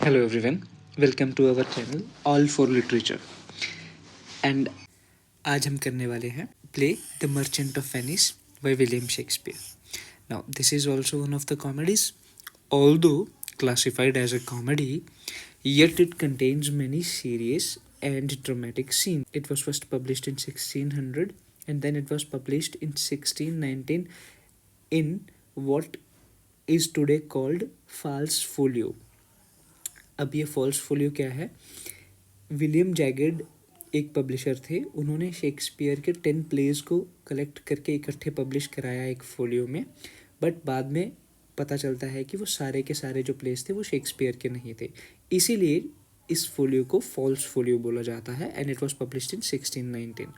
Hello everyone, welcome to our channel All for Literature. And आज हम करने वाले हैं play The Merchant of Venice by William Shakespeare. Now this is also one of the comedies, although classified as a comedy, yet it contains many serious and dramatic scenes. It was first published in 1600 and then it was published in 1619 in what is today called False Folio. अब ये false folio क्या है? William jagged एक publisher थे, उन्होंने Shakespeare के 10 pledge को collect करके इकट्ठे पब्लिश कराया एक फोलियो में, बट बाद में पता चलता है कि वो सारे के सारे जो प्लेज थे वो शेक्सपियर के नहीं थे, इसीलिए इस फोलियो को फॉल्स फोलियो बोला जाता है. And it was published in 1619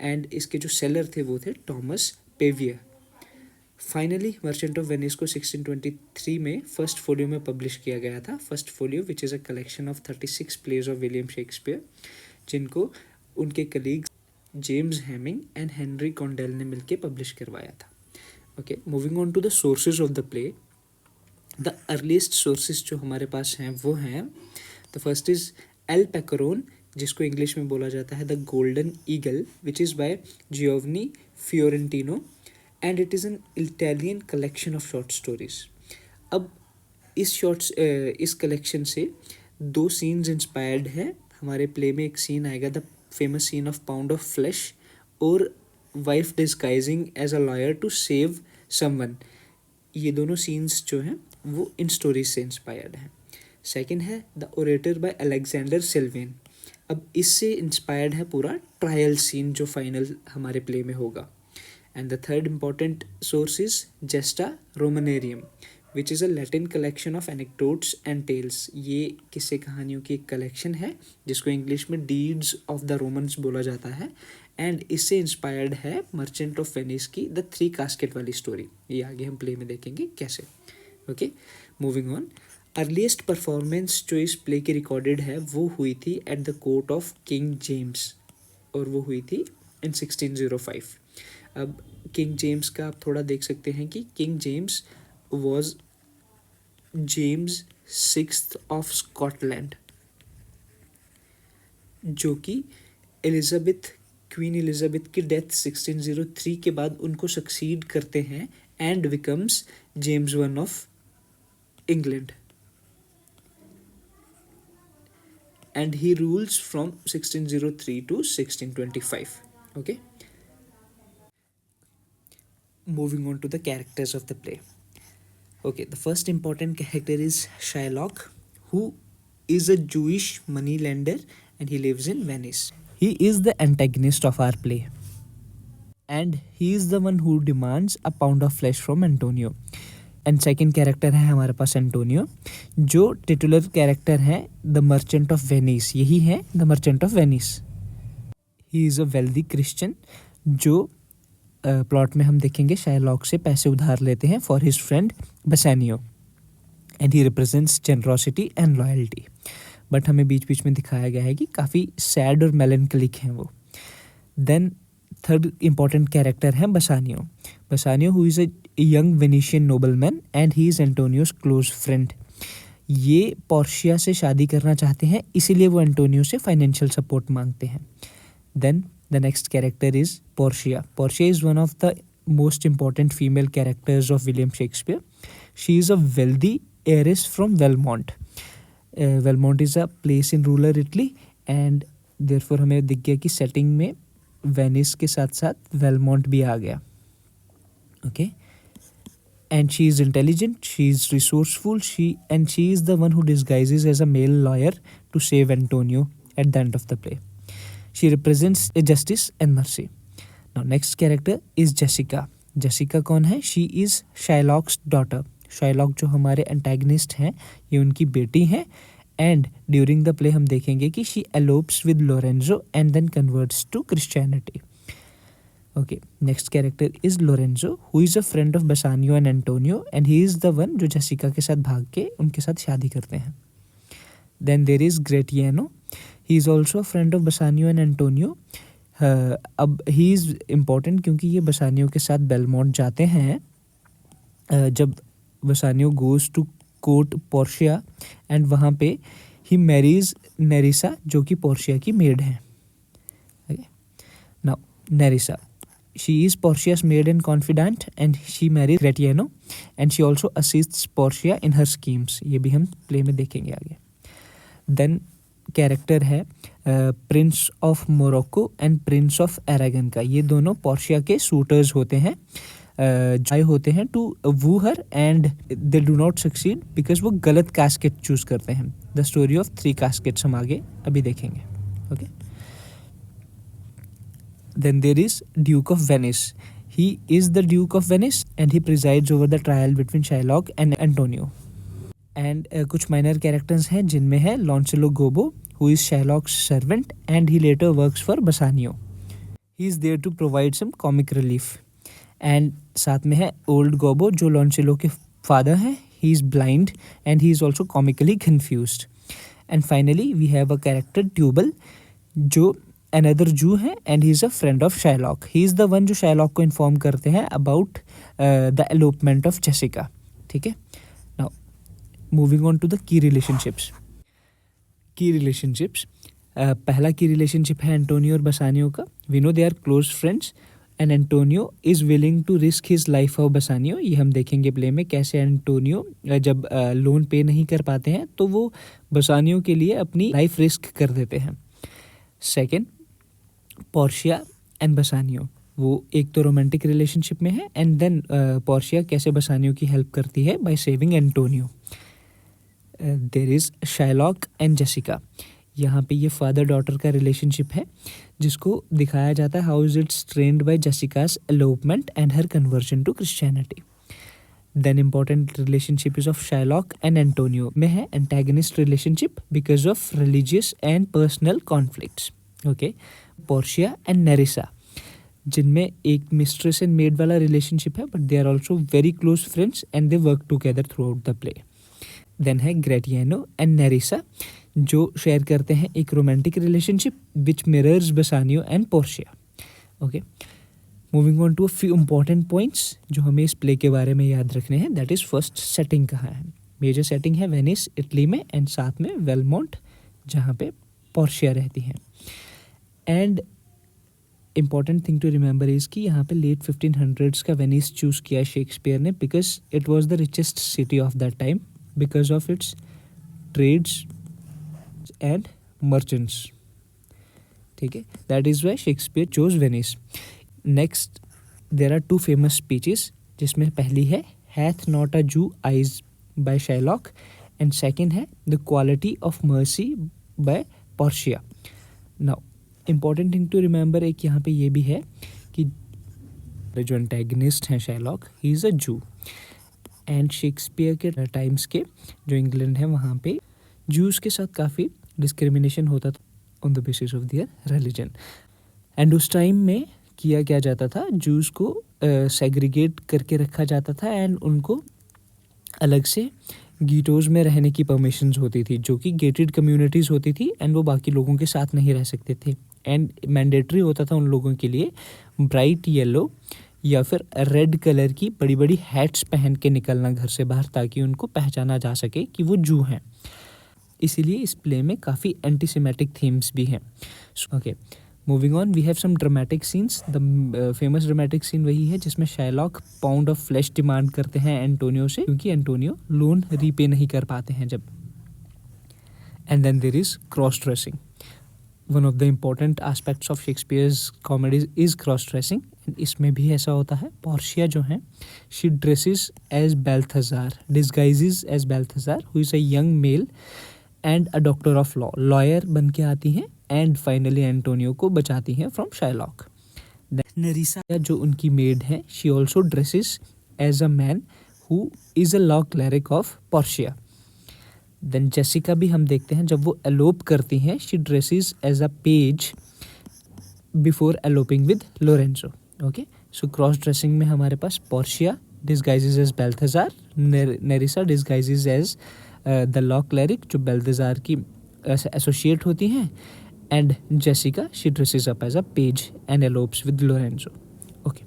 and इसके जो सेलर थे वो थे Thomas Pavier. Finally merchant of Venice को 1623 में फर्स्ट फोलियो में पब्लिश किया गया था. First folio which is a collection of 36 plays of William Shakespeare, जिनको उनके colleagues James Heming and Henry Condell ने मिलकर पब्लिश करवाया था. Okay, moving on to the sources of the play. The earliest sources जो हमारे पास हैं वो हैं, the first is Il Pecorone, जिसको इंग्लिश में बोला जाता है the golden eagle, which is by Giovanni Fiorentino and it is an Italian collection of short stories. अब इस कलेक्शन से 2 सीन्स इंस्पायर्ड है. हमारे प्ले में एक सीन आएगा, the famous scene of pound of flesh और wife disguising as a lawyer to save someone. ये दोनों सीन्स जो हैं वो इन स्टोरीज से इंस्पायर्ड हैं. सेकेंड है the orator by Alexander Silvayn. अब इससे इंस्पायर्ड है पूरा ट्रायल सीन जो फाइनल हमारे प्ले में होगा. And the third important source is Gesta Romanarium, which is a Latin collection of anecdotes and tales. ये किस्से कहानियों की एक कलेक्शन है जिसको इंग्लिश में डीड्स ऑफ द रोमन्स बोला जाता है, एंड इससे इंस्पायर्ड है मर्चेंट ऑफ वेनिस की द 3 कास्केट वाली स्टोरी. ये आगे हम प्ले में देखेंगे कैसे. Okay, moving on. Earliest performance जो इस प्ले की रिकॉर्डेड है वो हुई थी at the court of king James, और वो हुई थी इन 1605. अब किंग जेम्स का आप थोड़ा देख सकते हैं कि king James was James 6th of Scotland, जो कि क्वीन एलिजाबेथ की डेथ 1603 के बाद उनको सक्सीड करते हैं and becomes James 1 of England, and he rules from 1603 to 1625. Okay, moving on to the characters of the play. Okay, the first important character is Shylock, who is a Jewish moneylender and he lives in Venice. He is the antagonist of our play and he is the one who demands a pound of flesh from Antonio. And second character है हमारे पास Antonio, जो titular character है the merchant of Venice. यही है the merchant of Venice. He is a wealthy Christian जो plot में हम देखेंगे शायलॉक से पैसे उधार लेते हैं for his friend Bassanio, and he represents generosity and loyalty. But हमें बीच बीच में दिखाया गया है कि काफ़ी सैड और मेलनकलिक हैं वो. देन थर्ड इम्पॉर्टेंट कैरेक्टर है Bassanio who is a young Venetian nobleman and he is Antonio's close friend. ये पोर्शिया से शादी करना चाहते हैं, इसीलिए वो एंटोनियो से फाइनेंशियल सपोर्ट मांगते हैं. Then the next character is Portia. Portia is one of the most important female characters of William Shakespeare. She is a wealthy heiress from Belmont. Belmont is a place in rural Italy and therefore हमें दिख गया कि setting में Venice के साथ साथ वेलमोंट भी आ गया. Okay, and she is intelligent, she is resourceful, she is the one who disguises as a male lawyer to save Antonio at the end of the play. She represents justice and mercy. Now next character is Jessica. Jessica कौन है? She is Shylock's daughter. Shylock जो हमारे antagonist हैं, ये उनकी बेटी हैं, and during the play हम देखेंगे कि she elopes with Lorenzo and then converts to Christianity. Okay, next character is Lorenzo, who is a friend of Bassanio and Antonio, and he is the one जो Jessica के साथ भाग के उनके साथ शादी करते हैं. Then there is Gratiano. He is also a friend of Bassanio and Antonio. अब he is important क्योंकि ये बसानियो के साथ बेलमोंट जाते हैं. जब बसानियो goes to court Portia and वहाँ पे ही मैरीज नेरिसा जो कि पोर्शिया की मेड है. Now नेरिसा, she is Portia's maid and confidant and she marries Gratiano and she also assists Portia in her schemes. ये भी हम प्ले में देखेंगे आगे. Then कैरेक्टर है prince of Morocco and prince of Aragon का. ये दोनों पोर्शिया के सूटर्स होते हैं, जाए होते हैं to woo her and they do not succeed because वो गलत कास्केट चूज करते हैं. द स्टोरी ऑफ 3 कास्केट्स हम आगे अभी देखेंगे. Okay. Then there is Duke of Venice. He is the Duke of Venice and he presides over the trial between Shylock and Antonio. And कुछ minor characters हैं जिनमें है Launcelot Gobbo, who is Shylock's servant and he later works for Bassanio. He is there to provide some comic relief. And साथ में है Old Gobbo जो Launcelot के father हैं. He is blind and he is also comically confused. And finally we have a character Tubal जो another Jew है and he is a friend of Shylock. He is the one जो Shylock को inform करते हैं about the elopement of Jessica. ठीक है. Now moving on to the key relationships. Key relationships. पहला key relationship है Antonio और बसानियो का. We know they are close friends and Antonio is willing to risk his life for Bassanio. ये हम देखेंगे play में कैसे एंटोनियो जब लोन पे नहीं कर पाते हैं तो वो बसानियो के लिए अपनी लाइफ रिस्क कर देते हैं. Second, Portia and Bassanio. वो एक तो रोमांटिक रिलेशनशिप में है एंड देन पोर्शिया कैसे बसानियो की हेल्प करती है by saving Antonio. There is Shylock and Jessica. यहाँ पे ये फादर डॉटर का रिलेशनशिप है जिसको दिखाया जाता है how is it strained by Jessica's elopement and her conversion to Christianity. Then important relationship is of Shylock and Antonio में है antagonist relationship because of religious and personal conflicts. Okay. Portia and Nerissa जिनमें एक mistress and maid वाला relationship है but they are also very close friends and they work together throughout the play. Then है Gratiano and Nerissa जो share करते हैं एक romantic relationship which mirrors Bassanio and Portia. Okay. Moving on to a few important points जो हमें इस play के बारे में याद रखने हैं. दैट इज़ फर्स्ट, सेटिंग कहाँ है. मेजर सेटिंग है वेनिस इटली में एंड साथ में वेलमोंट जहाँ पे पोर्शिया रहती हैं. And important thing to remember is कि यहाँ पे लेट 1500s का वेनिस चूज़ किया शेक्सपियर ने because it was the richest city of that time because of its trades and merchants. ठीक है. That is why Shakespeare chose Venice. Next there are 2 famous speeches जिसमें पहली है hath not a Jew eyes by Shylock and second है the quality of mercy by Portia. Now important thing to remember एक यहाँ पे ये भी है कि जो एंटेगनिस्ट हैं शाइलॉक ही इज़ अ जू एंड शेक्सपियर के टाइम्स के जो इंग्लैंड है वहाँ पे जूस के साथ काफ़ी डिस्क्रिमिनेशन होता था on the basis of their religion. And उस टाइम में किया क्या जाता था, जूस को सेग्रीगेट करके रखा जाता था एंड उनको अलग से गीटोज़ में रहने की परमिशंस होती थी जो कि गेटेड कम्युनिटीज़ होती थी एंड वो बाकी लोगों के साथ नहीं रह सकते थे. एंड मैंडेटरी होता था उन लोगों के लिए ब्राइट येलो या फिर रेड कलर की बड़ी बड़ी हैट्स पहन के निकलना घर से बाहर ताकि उनको पहचाना जा सके कि वो जू हैं. इसीलिए इस प्ले में काफ़ी एंटीसेमेटिक थीम्स भी हैं. Okay. Moving on, we have some dramatic scenes. The famous dramatic scene वही है जिसमें Shylock pound of flesh demand करते हैं एंटोनियो से क्योंकि एंटोनियो लोन रीपे नहीं कर पाते हैं जब. And then there is cross dressing. One of the important aspects of Shakespeare's comedies is cross dressing. इसमें भी ऐसा होता है. पोर्शिया जो है she dresses as Balthazar, disguises as Balthazar who is a young male and a doctor of law, lawyer बन के आती हैं एंड फाइनली एंटोनियो को बचाती हैं फ्रॉम शाइलॉक. नेरिसा जो उनकी मेड है she also dresses as a man who is a law clerk of Portia. Then Jessica भी हम देखते हैं जब वो एलोप करती हैं she dresses as a page before eloping with Lorenzo. Okay. So cross dressing में हमारे पास Portia disguises as Balthazar, Nerissa disguises as the law clerk जो बेल्थाजार की एसोसिएट होती हैं and Jessica she dresses up as a page and एलोप्स with Lorenzo. Okay.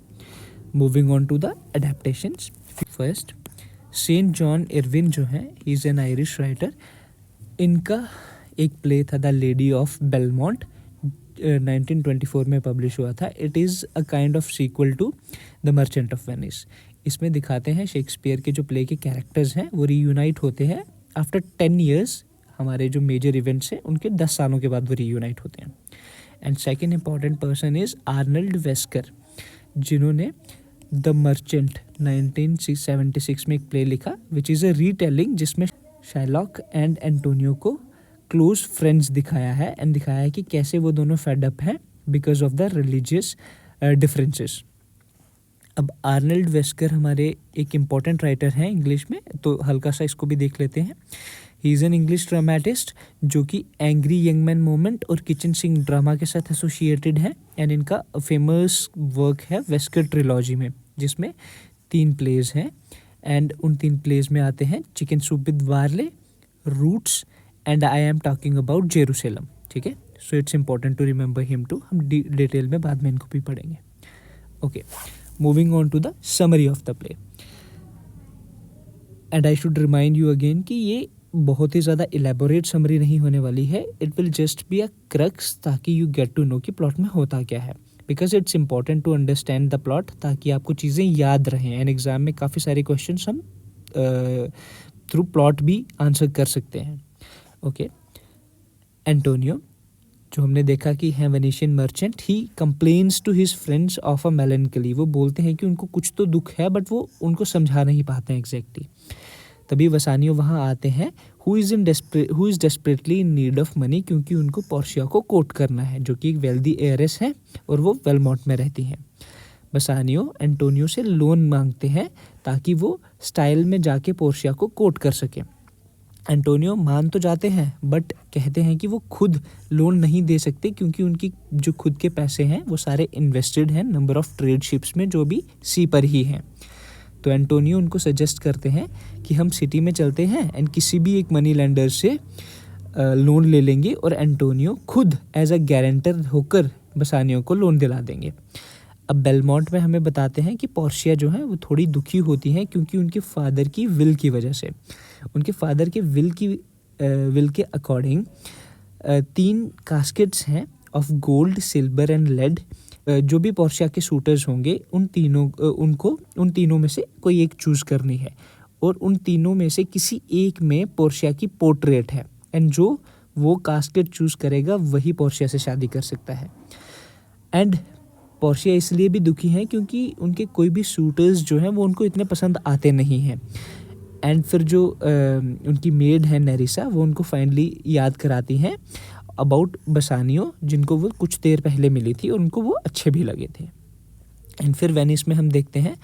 Moving on to the adaptations. First, saint John Ervine जो है, he is an Irish writer. इनका एक play था the lady of Belmont, 1924 में publish हुआ था. It is a kind of sequel to the merchant of Venice. इसमें दिखाते हैं शेक्सपियर के जो प्ले के कैरेक्टर्स हैं वो रीयूनाइट होते हैं आफ्टर 10 ईयर्स. हमारे जो मेजर इवेंट्स हैं उनके 10 सालों के बाद वो रीयूनाइट होते हैं. And second important person is Arnold Wesker, जिन्होंने द मर्चेंट 1976 में एक प्ले लिखा विच इज़ अ रीटेलिंग, जिसमें शाइलॉक एंड एंटोनियो को क्लोज फ्रेंड्स दिखाया है एंड दिखाया है कि कैसे वो दोनों फेड अप हैं because of the religious differences. अब आर्नल्ड वेस्कर हमारे एक इम्पॉर्टेंट राइटर हैं इंग्लिश में, तो हल्का सा इसको भी देख लेते हैं. ही इज़ एन इंग्लिश ड्रामेटिस्ट जो कि एंग्री यंग मैन मोमेंट और किचन सिंक ड्रामा के साथ एसोसिएटेड है. एंड इनका फेमस वर्क है वेस्कर ट्रिलॉजी में, जिसमें 3 प्लेज हैं. एंड उन 3 प्लेज में आते हैं chicken soup with barley, roots and I am talking about Jerusalem. ठीक है, so it's important to remember him too. हम डिटेल में बाद में इनको भी पढ़ेंगे. Okay, moving on to the summary of the play. And I should remind you again कि ये बहुत ही ज़्यादा इलेबोरेट समरी नहीं होने वाली है. It will just be a crux, ताकि यू गेट टू नो कि प्लॉट में होता क्या है, because it's important to understand the plot, ताकि आपको चीज़ें याद रहें. एंड एग्जाम में काफ़ी सारे क्वेश्चन हम थ्रू प्लॉट भी आंसर कर सकते हैं. ओके, एंटोनियो जो हमने देखा कि है Venetian merchant, he complains to his friends of a melancholy. वो बोलते हैं कि उनको कुछ तो दुख है बट वो उनको समझा नहीं पाते हैं एग्जैक्टली. तभी वसानियो वहाँ आते हैं, who is desperately in need of money, क्योंकि उनको पोर्शिया को कोर्ट करना है, जो कि एक वेल्दी एयरेस है और वो वेलमोंट में रहती हैं. वसानियो एंटोनियो से लोन मांगते हैं ताकि वो स्टाइल में जाके पोर्शिया को कोर्ट कर सकें. एंटोनियो मान तो जाते हैं बट कहते हैं कि वो खुद लोन नहीं दे सकते, क्योंकि उनकी जो खुद के पैसे हैं वो सारे इन्वेस्टेड हैं नंबर ऑफ ट्रेड शिप्स में जो भी सी पर ही हैं. तो एंटोनियो उनको सजेस्ट करते हैं कि हम सिटी में चलते हैं एंड किसी भी एक मनी लेंडर से लोन ले लेंगे और एंटोनियो खुद एज अ गारंटर होकर बसानियो को लोन दिला देंगे. अब बेलमोंट में हमें बताते हैं कि पोर्शिया जो है वो थोड़ी दुखी होती हैं, क्योंकि उनके फादर की विल की वजह से, उनके फादर के विल के अकॉर्डिंग 3 कास्केट्स हैं of gold, silver and lead. जो भी पोर्शिया के सूटर्स होंगे उन तीनों में से कोई एक चूज़ करनी है, और उन तीनों में से किसी एक में पोर्शिया की पोर्ट्रेट है, एंड जो वो कास्केट चूज़ करेगा वही पोर्शिया से शादी कर सकता है. एंड पोर्शिया इसलिए भी दुखी हैं क्योंकि उनके कोई भी सूटर्स जो हैं वो उनको इतने पसंद आते नहीं हैं. एंड फिर जो उनकी मेड है नेरिसा, वो उनको फाइनली याद कराती हैं अबाउट बसानियो, जिनको वो कुछ देर पहले मिली थी और उनको वो अच्छे भी लगे थे. एंड फिर वेनिस में हम देखते हैं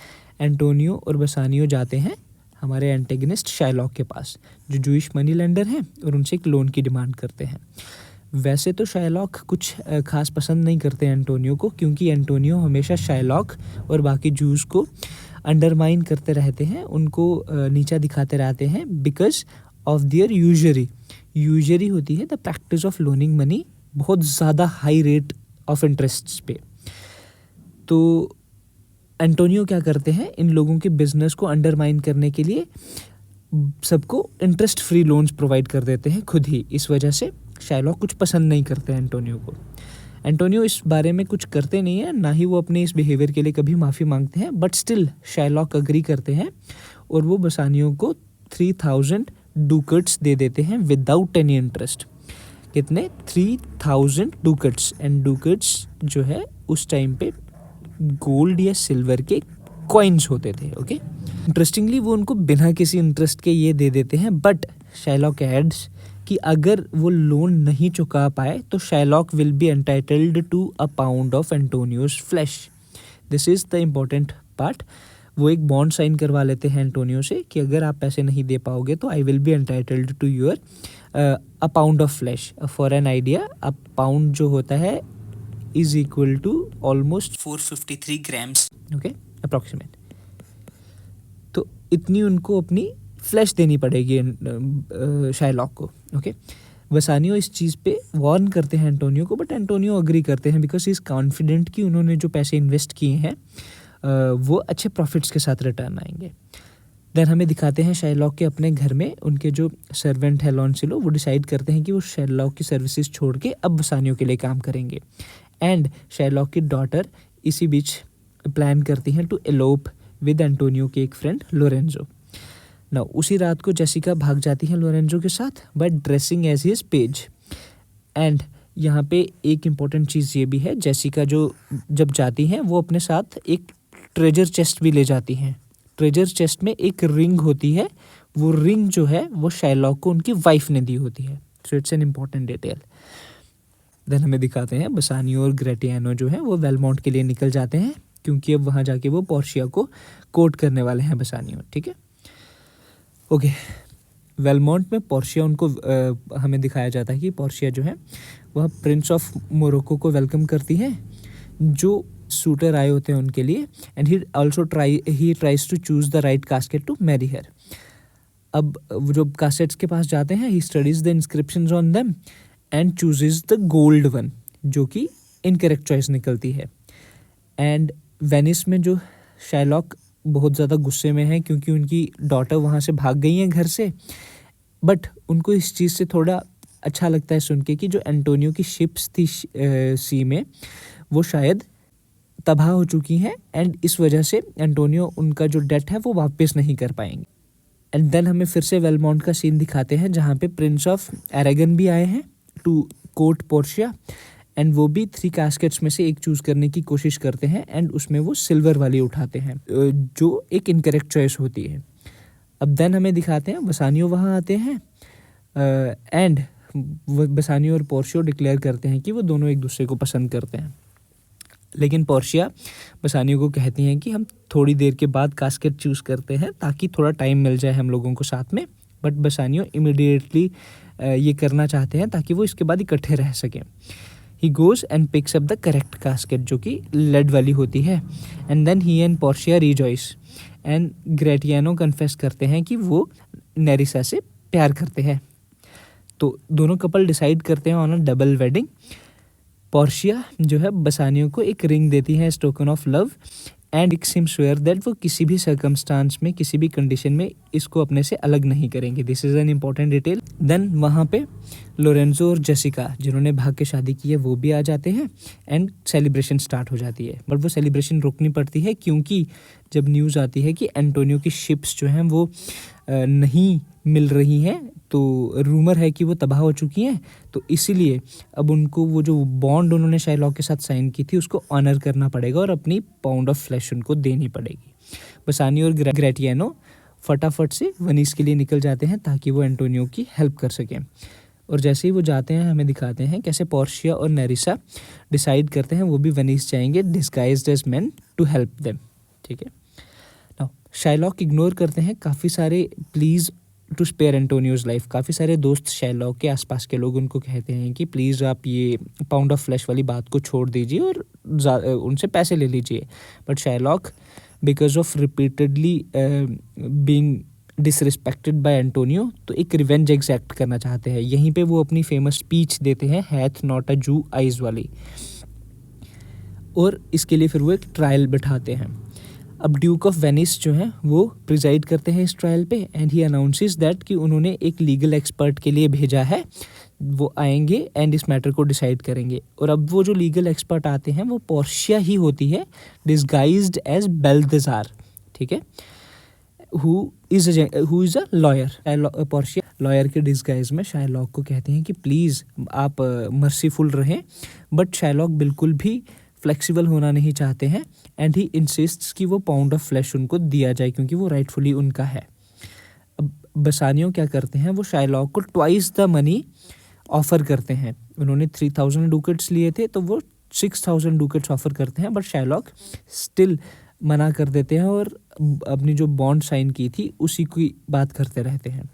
एंटोनियो और बसानियो जाते हैं हमारे एंटेगनिस्ट शाइलॉक के पास, जो जूइश मनी लेंडर हैं, और उनसे एक लोन की डिमांड करते हैं. वैसे तो शाइलॉक कुछ खास पसंद नहीं करते एंटोनियो को, क्योंकि एंटोनियो हमेशा शाइलॉक और बाकी जूस को अंडरमाइन करते रहते हैं, उनको नीचा दिखाते रहते हैं बिकॉज ऑफ देयर यूजरी होती है the practice of loaning money बहुत ज़्यादा हाई रेट ऑफ इंटरेस्ट पे. तो एंटोनियो क्या करते हैं, इन लोगों के बिजनेस को अंडरमाइन करने के लिए सबको इंटरेस्ट फ्री लोन्स प्रोवाइड कर देते हैं खुद ही. इस वजह से शाइलॉक कुछ पसंद नहीं करते हैं एंटोनियो को. एंटोनियो इस बारे में कुछ करते नहीं हैं, ना ही वो अपने इस बिहेवियर के लिए कभी माफ़ी मांगते हैं, बट स्टिल शाइलॉक अग्री करते हैं और वो बसानियो को 3000 डुकेट्स दे देते हैं विदाउट एनी इंटरेस्ट. कितने? 3000 डुकेट्स. एंड डुकेट्स जो है उस टाइम पे गोल्ड या सिल्वर के कॉइन्स होते थे. ओके, इंटरेस्टिंगली वो उनको बिना किसी इंटरेस्ट के ये दे देते हैं, बट शाइलॉक एड्स कि अगर वो लोन नहीं चुका पाए तो Shylock will be entitled to a pound of Antonio's flesh. This is the important part. वो एक बॉन्ड साइन करवा लेते हैं एंटोनियो से कि अगर आप पैसे नहीं दे पाओगे तो I will be entitled to your a pound of flesh. For an idea, a pound जो होता है is equal to almost 453 grams. Okay, approximate. तो इतनी उनको अपनी फ्लैश देनी पड़ेगी शाइलॉक को. ओके, वसानियो इस चीज़ पे वार्न करते हैं एंटोनियो को, बट एंटोनियो अग्री करते हैं बिकॉज ही इज़ कॉन्फिडेंट कि उन्होंने जो पैसे इन्वेस्ट किए हैं वो अच्छे प्रॉफिट्स के साथ रिटर्न आएंगे. देन हमें दिखाते हैं शाइलॉक के अपने घर में उनके जो सर्वेंट है लॉन्सिलो, वो डिसाइड करते हैं कि वो शाइलॉक की सर्विसेज छोड़ के अब बसानियों के लिए काम करेंगे। एंड शाइलॉक की डॉटर इसी बीच प्लान करती हैं टू एलोप विद एंटोनियो के एक फ्रेंड लोरेंजो। ना उसी रात को जेसिका भाग जाती है लोरेंजो के साथ but dressing as his page. And यहाँ पे एक इम्पॉर्टेंट चीज़ ये भी है, जेसिका जो जब जाती हैं वो अपने साथ एक ट्रेजर चेस्ट भी ले जाती हैं। ट्रेजर चेस्ट में एक रिंग होती है, वो रिंग जो है वो शाइलॉक को उनकी वाइफ ने दी होती है। So it's an important detail. Then हमें दिखाते हैं बसानियो और ग्रेटियानो जो है वो वेलमोंट के लिए निकल जाते हैं, क्योंकि अब वहाँ जाके वो पोर्शिया को कोर्ट करने वाले हैं बसानियो। ठीक है, ओके। वेलमोंट में पोर्शिया उनको हमें दिखाया जाता है कि पोर्शिया जो है वह प्रिंस ऑफ मोरक्को को वेलकम करती है, जो सूटर आए होते हैं उनके लिए। And he tries to choose the right casket to marry her. अब वो जो कास्केट्स के पास जाते हैं, he studies the inscriptions on them and chooses the gold one, जो कि इनकरेक्ट चॉइस निकलती है। एंड वेनिस में जो शाइलॉक बहुत ज़्यादा गुस्से में है क्योंकि उनकी डॉटर वहाँ से भाग गई हैं घर से, बट उनको इस चीज़ से थोड़ा अच्छा लगता है सुन के कि जो एंटोनियो की शिप्स थी सी में वो शायद तबाह हो चुकी हैं, एंड इस वजह से एंटोनियो उनका जो डेट है वो वापस नहीं कर पाएंगे। एंड देन हमें फिर से वेलमोंट का सीन दिखाते हैं जहाँ पे प्रिंस ऑफ एरेगन भी आए हैं टू कोर्ट पोर्शिया, एंड वो भी 3 कास्केट्स में से एक चूज़ करने की कोशिश करते हैं, एंड उसमें वो सिल्वर वाली उठाते हैं जो एक इनकरेक्ट चॉइस होती है। अब देन हमें दिखाते हैं बसानियो वहाँ आते हैं एंड बसानियो और पोर्शिया डिक्लेयर करते हैं कि वो दोनों एक दूसरे को पसंद करते हैं। लेकिन पोर्शिया बसानियो को कहती हैं कि हम थोड़ी देर के बाद कास्केट चूज़ करते हैं ताकि थोड़ा टाइम मिल जाए हम लोगों को साथ में, बट बसानियो इमिडिएटली ये करना चाहते हैं ताकि वो इसके बाद इकट्ठे रह सकें। He goes and picks up the correct casket जो कि लेड वाली होती है, and then he and Portia rejoice. And Gratiano confess करते हैं कि वो नेरिसा से प्यार करते हैं। तो दोनों कपल डिसाइड करते हैं on a double wedding. Portia जो है बसानियो को एक रिंग देती है as token of love, and it's him swear that वो किसी भी सर्कमस्टांस में किसी भी कंडीशन में इसको अपने से अलग नहीं करेंगे। This is an important detail. Then वहाँ पे लोरेंजो और जेसिका जिन्होंने भाग के शादी की है वो भी आ जाते हैं, एंड सेलिब्रेशन स्टार्ट हो जाती है। बट वो सेलिब्रेशन रोकनी पड़ती है क्योंकि जब न्यूज़ आती है कि एंटोनियो की शिप्स जो हैं वो नहीं मिल रही हैं, तो रूमर है कि वो तबाह हो चुकी हैं, तो इसीलिए अब उनको वो जो बॉन्ड उन्होंने शाइलॉक के साथ साइन की थी उसको ऑनर करना पड़ेगा और अपनी पाउंड ऑफ फ्लैश उनको देनी पड़ेगी। बसानियो और ग्रेटियानो फटाफट से वनीस के लिए निकल जाते हैं ताकि वो एंटोनियो की हेल्प कर सकें। और जैसे ही वो जाते हैं हमें दिखाते हैं कैसे पोर्शिया और नेरिसा डिसाइड करते हैं वो भी वनीस जाएंगे disguised as men to help them. ठीक है, नाउ शाइलॉक इग्नोर करते हैं काफ़ी सारे pleas to spare Antonio's life. काफ़ी सारे दोस्त शाइलॉक के आसपास के लोग उनको कहते हैं कि प्लीज़ आप ये पाउंड ऑफ फ्लैश वाली बात को छोड़ दीजिए और उनसे पैसे ले लीजिए। But Shylock because of repeatedly being disrespected by Antonio, तो एक रिवेंज एग्जैक्ट करना चाहते हैं। यहीं पे वो अपनी फेमस स्पीच देते हैं hath not a Jew eyes वाली, और इसके लिए फिर वो एक ट्रायल बिठाते हैं। अब ड्यूक ऑफ वेनिस जो हैं वो प्रिजाइड करते हैं इस ट्रायल पे, एंड ही अनाउंसेस दैट कि उन्होंने एक लीगल एक्सपर्ट के लिए भेजा है, वो आएंगे एंड इस मैटर को डिसाइड करेंगे। और अब वो जो लीगल एक्सपर्ट आते हैं वो पोर्शिया ही होती है डिस्गाइज्ड एज बेल्थेजार। ठीक है, who is a lawyer. Portia lawyer के डिस्गाइज में शाइलॉक को कहते हैं कि प्लीज़ आप मर्सीफुल रहें, बट शाइलॉक बिल्कुल भी फ्लेक्सिबल होना नहीं चाहते हैं, एंड ही इंसिस्ट्स कि वो पाउंड ऑफ फ्लैश उनको दिया जाए क्योंकि वो राइटफुली उनका है। अब बसानियो क्या करते हैं, वो शाइलॉक को ट्वाइस द मनी ऑफ़र करते हैं। उन्होंने 3000 डुकेट्स लिए थे तो वो 6000 डुकेट्स ऑफ़र करते हैं, बट शाइलॉक स्टिल मना कर देते हैं और अपनी जो बॉन्ड साइन की थी उसी की बात करते रहते हैं।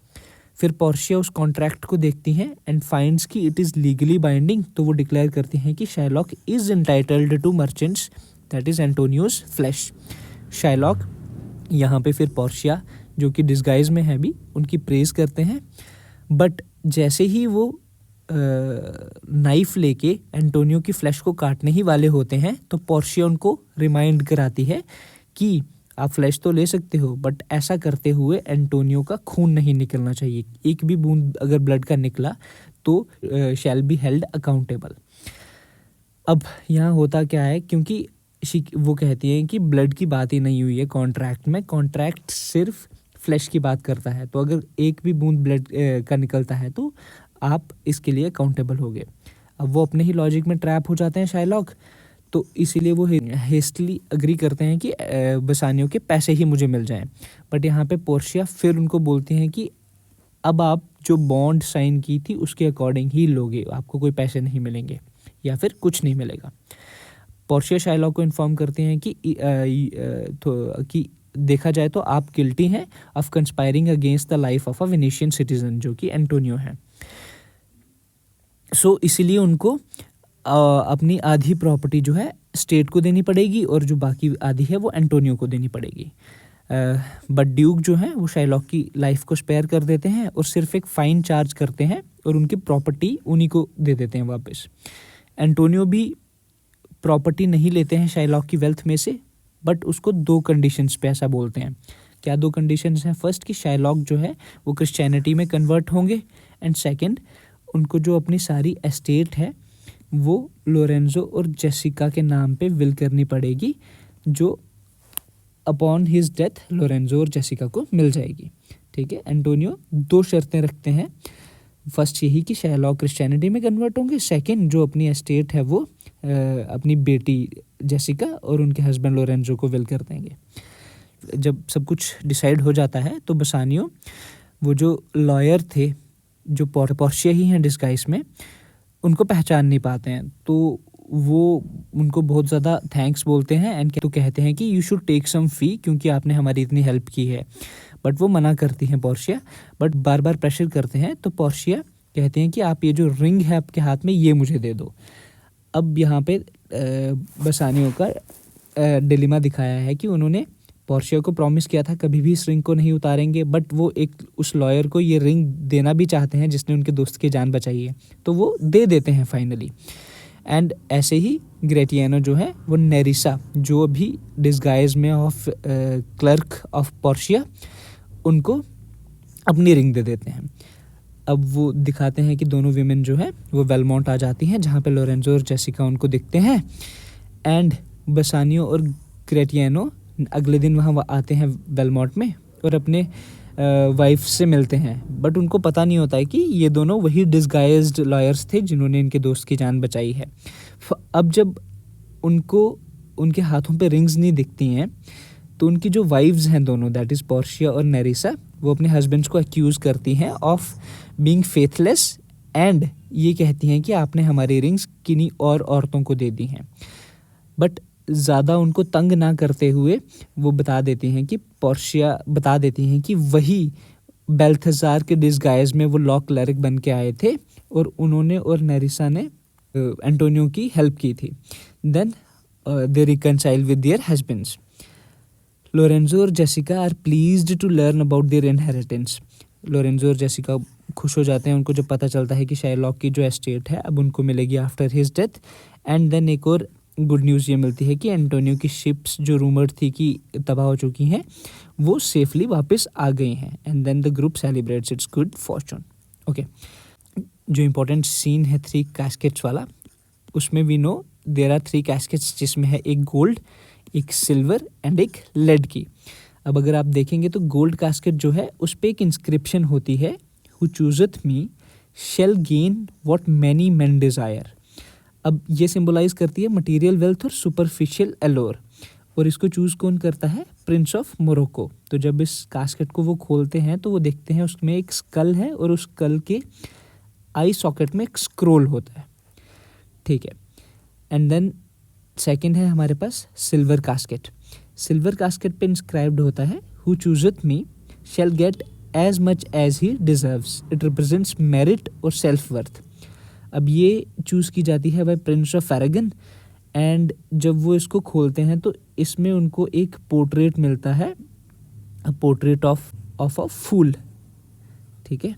फिर पोर्शिया उस कॉन्ट्रैक्ट को देखती हैं एंड फाइंड्स कि इट इज़ लीगली बाइंडिंग, तो वो डिक्लेयर करती हैं कि Shylock is entitled to merchant's that is Antonio's flesh. शाइलॉक यहाँ पे फिर पोर्शिया जो कि डिस्गाइज में है भी उनकी प्रेज करते हैं, बट जैसे ही वो नाइफ लेके एंटोनियो की फ्लैश को काटने ही वाले होते हैं तो पोर्शिया उनको रिमाइंड कराती है कि आप फ्लैश तो ले सकते हो, बट ऐसा करते हुए एंटोनियो का खून नहीं निकलना चाहिए। एक भी बूंद अगर ब्लड का निकला तो शैल बी हेल्ड अकाउंटेबल। अब यहाँ होता क्या है, क्योंकि वो कहती हैं कि ब्लड की बात ही नहीं हुई है कॉन्ट्रैक्ट में, कॉन्ट्रैक्ट सिर्फ फ्लैश की बात करता है, तो अगर एक भी बूंद ब्लड का निकलता है तो आप इसके लिए अकाउंटेबल होगे। अब वो अपने ही लॉजिक में ट्रैप हो जाते हैं शाइलॉक, तो इसीलिए वो हेस्टली अग्री करते हैं कि बसानियों के पैसे ही मुझे मिल जाएं। बट यहाँ पे पोर्शिया फिर उनको बोलती हैं कि अब आप जो बॉन्ड साइन की थी उसके अकॉर्डिंग ही लोगे, आपको कोई पैसे नहीं मिलेंगे या फिर कुछ नहीं मिलेगा। पोर्शिया शाइलॉक को इन्फॉर्म करते हैं कि देखा जाए तो आप गिल्टी हैं of conspiring against the life of a Venetian citizen, जो कि एंटोनियो है। सो इसीलिए उनको अपनी आधी प्रॉपर्टी जो है स्टेट को देनी पड़ेगी और जो बाकी आधी है वो एंटोनियो को देनी पड़ेगी। बट ड्यूक जो है वो शाइलॉक की लाइफ को स्पेयर कर देते हैं और सिर्फ एक फ़ाइन चार्ज करते हैं और उनकी प्रॉपर्टी उन्हीं को दे देते हैं वापस। एंटोनियो भी प्रॉपर्टी नहीं लेते हैं शाइलॉक की वेल्थ में से, बट उसको 2 कंडीशंस पे ऐसा बोलते हैं। क्या 2 कंडीशंस हैं? फर्स्ट कि शाइलॉक जो है वो क्रिश्चियनिटी में कन्वर्ट होंगे, एंड सेकंड उनको जो अपनी सारी एस्टेट है वो लोरेंजो और जेसिका के नाम पे विल करनी पड़ेगी, जो अपॉन हिज डेथ लोरेंजो और जेसिका को मिल जाएगी। ठीक है, एंटोनियो 2 शर्तें रखते हैं। फर्स्ट यही कि शाइलॉक क्रिश्चियनिटी में कन्वर्ट होंगे, सेकंड जो अपनी एस्टेट है वो अपनी बेटी जेसिका और उनके हस्बैंड लोरेंजो को विल कर देंगे। जब सब कुछ डिसाइड हो जाता है तो बसानियो वो जो लॉयर थे जो पोर्शिया ही हैं डिस्गाइज में, उनको पहचान नहीं पाते हैं, तो वो उनको बहुत ज़्यादा थैंक्स बोलते हैं एंड तो कहते हैं कि यू शुड टेक सम फ़ी, क्योंकि आपने हमारी इतनी हेल्प की है। बट वो मना करती हैं Portia, but bar bar pressure करते हैं, तो पोर्शिया कहते हैं कि आप ये जो रिंग है आपके हाथ में ये मुझे दे दो। अब यहाँ पे बसानियों का डिलेमा दिखाया है कि उन्होंने पोर्शिया को प्रॉमिस किया था कभी भी इस रिंग को नहीं उतारेंगे, बट वो एक उस लॉयर को ये रिंग देना भी चाहते हैं जिसने उनके दोस्त की जान बचाई है, तो वो दे देते हैं फाइनली। एंड ऐसे ही ग्रेटियानो जो है वो नेरिसा, जो अभी डिस्गाइज में ऑफ क्लर्क ऑफ पोर्शिया, उनको अपनी रिंग दे देते हैं। अब वो दिखाते हैं कि दोनों वीमेन जो है वो वेलमोंट आ जाती हैं, जहाँ पे लोरेंजो और जेसिका उनको दिखते हैं, एंड बसानियो और ग्रेटियानो अगले दिन वहाँ आते हैं वेलमोंट में और अपने वाइफ से मिलते हैं। बट उनको पता नहीं होता है कि ये दोनों वही डिस्गाइज्ड लॉयर्स थे जिन्होंने इनके दोस्त की जान बचाई है। अब जब उनको उनके हाथों पे रिंग्स नहीं दिखती हैं, तो उनकी जो वाइव्स हैं दोनों, दैट इज़ पोर्शिया और नेरिसा, वो अपने हस्बैंड्स को एक्यूज़ करती हैं ऑफ बीइंग फेथलेस, एंड ये कहती हैं कि आपने हमारी रिंग्स किन्हीं और औरतों को दे दी हैं। बट ज़्यादा उनको तंग ना करते हुए वो बता देती हैं कि पोर्शिया बता देती हैं कि वही बेल्थेजार के डिस्गाइज में वो लॉ क्लर्क बन के आए थे और उन्होंने और नेरिसा ने एंटोनियो की हेल्प की थी। Then they reconcile with their husbands. Lorenzo और Jessica are pleased to learn about their inheritance. Lorenzo और जेसिका खुश हो जाते हैं उनको जब पता चलता है कि शाइलॉक की जो एस्टेट है अब उनको मिलेगी after his death. And then एक और गुड न्यूज़ ये मिलती है कि एंटोनियो की शिप्स जो रूमर्ड थी कि तबाह हो चुकी हैं वो सेफली वापस आ गई हैं। And then the group celebrates its good fortune. Okay, जो इम्पोर्टेंट सीन है 3 कैस्केट्स वाला, उसमें we know there are 3 caskets, जिसमें है एक गोल्ड, एक सिल्वर एंड एक लेड की। अब अगर आप देखेंगे तो गोल्ड कैस्केट जो है उस पर एक इंस्क्रिप्शन होती है, who chooseth me shall gain what many men desire. अब ये सिंबलाइज करती है मटेरियल वेल्थ और सुपरफिशियल एलोर, और इसको चूज़ कौन करता है? Prince of Morocco. तो जब इस कास्केट को वो खोलते हैं तो वो देखते हैं उसमें एक स्कल है और उस स्कल के आई सॉकेट में एक स्क्रोल होता है। ठीक है, एंड देन सेकंड है हमारे पास सिल्वर कास्केट। सिल्वर कास्केट पे इंस्क्राइब्ड होता है, who chooseth me shall get as much as he deserves. It represents merit और सेल्फ वर्थ। अब ये चूज़ की जाती है by prince of Arragon, and जब वो इसको खोलते हैं तो इसमें उनको एक पोर्ट्रेट मिलता है, पोर्ट्रेट ऑफ अ फूल। ठीक है,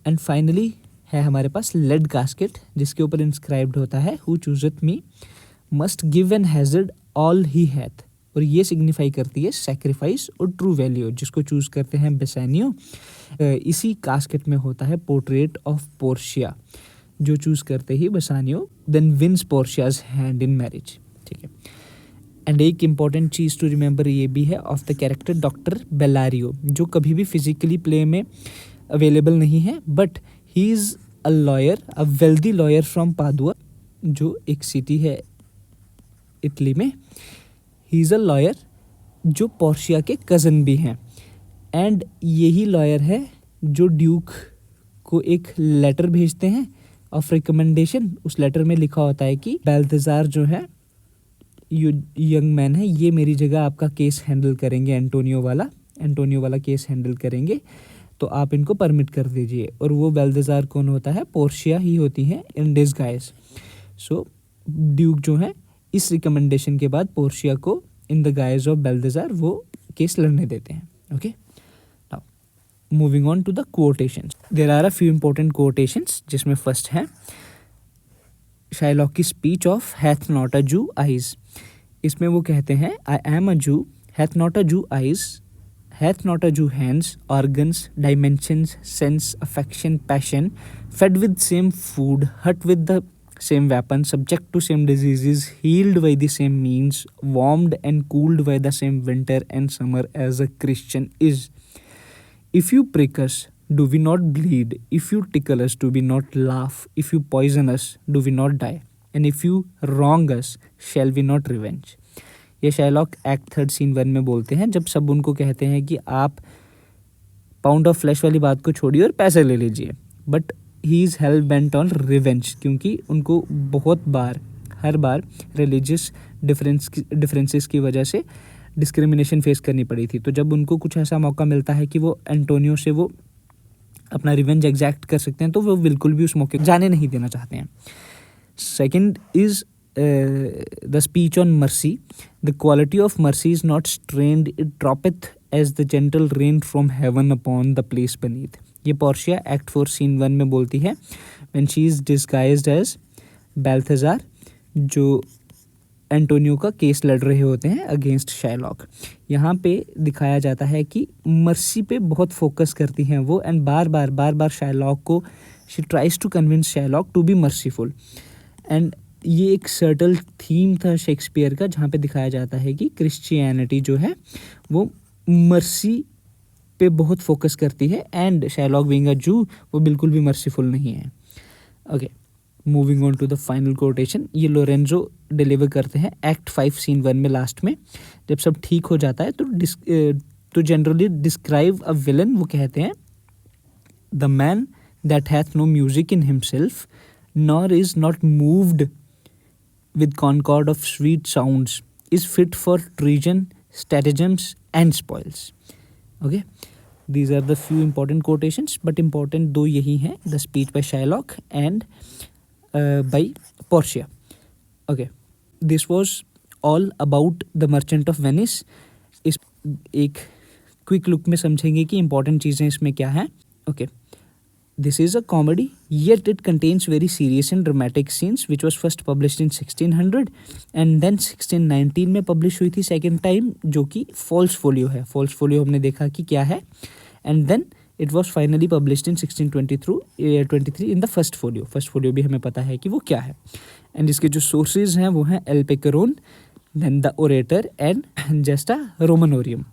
एंड फाइनली है हमारे पास लेड कास्केट, जिसके ऊपर इंस्क्राइब्ड होता है, who chooseth me must give and hazard all he hath और ये सिग्निफाई करती है सैक्रिफाइस और ट्रू वैल्यू, जिसको चूज़ करते हैं बेसानियो। इसी कास्केट में होता है पोर्ट्रेट ऑफ पोर्शिया, जो चूज़ करते ही Bassanio then wins Portia's hand in marriage. ठीक है। एंड एक इम्पॉर्टेंट चीज़ टू रिमेंबर ये भी है ऑफ द कैरेक्टर डॉक्टर बेलारियो, जो कभी भी फिजिकली प्ले में अवेलेबल नहीं है, but he is a lawyer, a wealthy lawyer from Padua, जो एक सिटी है इटली में। ही इज़ अ लॉयर जो पोर्शिया के कज़न भी हैं, एंड यही लॉयर है जो ड्यूक को एक लेटर भेजते हैं ऑफ रिकमेंडेशन। उस लेटर में लिखा होता है कि बाल्थाज़ार जो है यंग मैन है, ये मेरी जगह आपका केस हैंडल करेंगे, एंटोनियो वाला केस हैंडल करेंगे, तो आप इनको परमिट कर दीजिए। और वो बाल्थाज़ार कौन होता है? पोर्शिया ही होती है इन डिसगाइज। सो ड्यूक जो है इस रिकमेंडेशन के बाद पोर्शिया को in the guise of Balthazar वो केस लड़ने देते हैं। Okay, now moving on to the quotations, there are a few important quotations, जिसमें फर्स्ट है शाइलॉक की speech of hath not a Jew eyes. इसमें वो कहते हैं आई एम अ जू, hath not a Jew eyes, hath not a Jew hands, organs, dimensions, sense, affection, passion, fed with same food, hurt with the same weapon, subject to same diseases, healed by the same means, warmed and cooled by the same winter and summer as a Christian is. If you prick us, do we not bleed? If you tickle us, do we not laugh? If you poison us, do we not die? And if you wrong us, shall we not revenge? ये Shylock act 3 scene 1 में बोलते हैं, जब सब उनको कहते हैं कि आप पाउंड ऑफ फ्लैश वाली बात को छोड़िए और पैसे ले लीजिए, but he is hello bent on revenge, क्योंकि उनको बहुत बार, हर बार रिलीजियस डिफरेंसेस की वजह से डिस्क्रिमिनेशन फेस करनी पड़ी थी। तो जब उनको कुछ ऐसा मौका मिलता है कि वो एंटोनियो से वो अपना रिवेंज एग्जैक्ट कर सकते हैं, तो वो बिल्कुल भी उस मौके जाने नहीं देना चाहते हैं। Second is the speech on mercy. The quality of mercy is not strained, it droppeth as the gentle rain from heaven upon the place beneath. ये पोर्शिया एक्ट 4 सीन 1 में बोलती है when she is disguised as बाल्थाज़ार, जो Antonio का case लड़ रहे होते हैं अगेंस्ट शाइलॉक। यहाँ पे दिखाया जाता है कि मर्सी पे बहुत फोकस करती हैं वो, एंड बार बार शाइलॉक को she tries to convince Shylock to be merciful. And ये एक सर्टल थीम था शेक्सपियर का, जहाँ पे दिखाया जाता है कि क्रिश्चियनिटी जो है वो मर्सी पे बहुत फोकस करती है, एंड शाइलॉक बीइंग अ जू वो बिल्कुल भी मर्सीफुल नहीं है। Okay, moving on to the final quotation, ये लोरेंजो डिलीवर करते हैं एक्ट 5 सीन 1 में लास्ट में। जब सब ठीक हो जाता है तो जनरली डिस्क्राइब अ विलन, वो कहते हैं the man that hath no music in himself nor is not moved with concord of sweet sounds is fit for treason, stratagems and spoils. Okay, these are the few important quotations, but important दो यही हैं, the speech by Shylock and by Portia. Okay, this was all about the Merchant of Venice. इस एक quick look में समझेंगे कि important चीज़ें इसमें क्या हैं। Okay, this is a comedy, yet it contains very serious and dramatic scenes, which was first published in 1600 and then 1619 में publish हुई थी second time, जो कि false folio है। false folio हमने देखा कि क्या है, and then it was finally published in 1623 in the first folio। first folio भी हमें पता है कि वो क्या है। and इसके जो sources हैं वो हैं L पेकरोन, then the orator and Gesta Romanorium।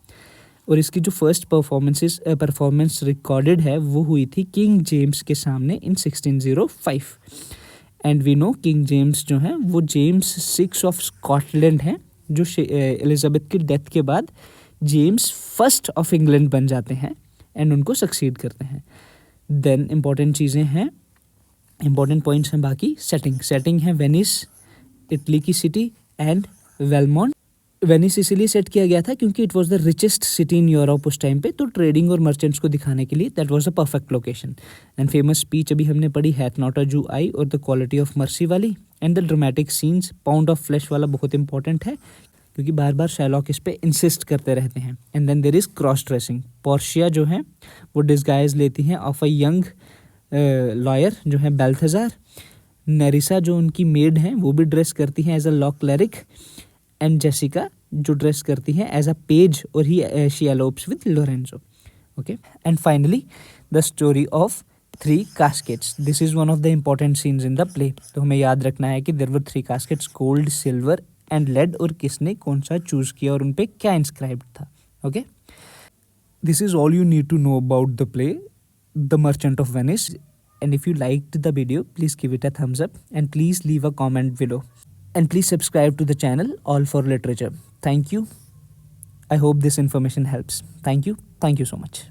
और इसकी जो फर्स्ट परफॉर्मेंस रिकॉर्डेड है वो हुई थी किंग जेम्स के सामने in 1605। And we know King James जो हैं वो जेम्स 6 ऑफ स्कॉटलैंड हैं, जो एलिजाबेथ की डेथ के बाद जेम्स फर्स्ट ऑफ इंग्लैंड बन जाते हैं एंड उनको सक्सीड करते हैं। देन इंपॉर्टेंट चीज़ें हैं, इंपॉर्टेंट पॉइंट्स हैं बाकी। सेटिंग है वेनिस, इटली की सिटी, एंड वेलमोंट। वेनिस इसीलिए सेट किया गया था क्योंकि it was the richest city in Europe उस टाइम पे, तो ट्रेडिंग और मर्चेंट्स को दिखाने के लिए that was a perfect location. And famous speech अभी हमने पढ़ी हैथ नॉट अ जू आई और द क्वालिटी ऑफ मर्सी वाली, and the dramatic scenes, pound of flash वाला बहुत इंपॉर्टेंट है क्योंकि बार बार शाइलॉक इस पे इंसिस्ट करते रहते हैं। And then there is cross dressing. Portia जो है वो डिस्गाइज लेती हैं ऑफ अ यंग लॉयर जो है बाल्थाज़ार। नेरिसा जो उनकी मेड हैं वो भी ड्रेस करती हैं as a law clerk, and Jessica जो ड्रेस करती हैं एज अ पेज और ही she elopes with Lorenzo. Okay, and finally the story of three caskets. This is one of the important scenes in the play. तो हमें याद रखना है कि there were three caskets, gold, silver and lead, और किसने कौन सा चूज किया और उन पे क्या इंस्क्राइब्ड था. Okay, this is all you need to know about the play The Merchant of Venice. And if you liked the video, please give it a thumbs up and please leave a comment below, and please subscribe to the channel All for Literature. Thank you. I hope this information helps. Thank you so much.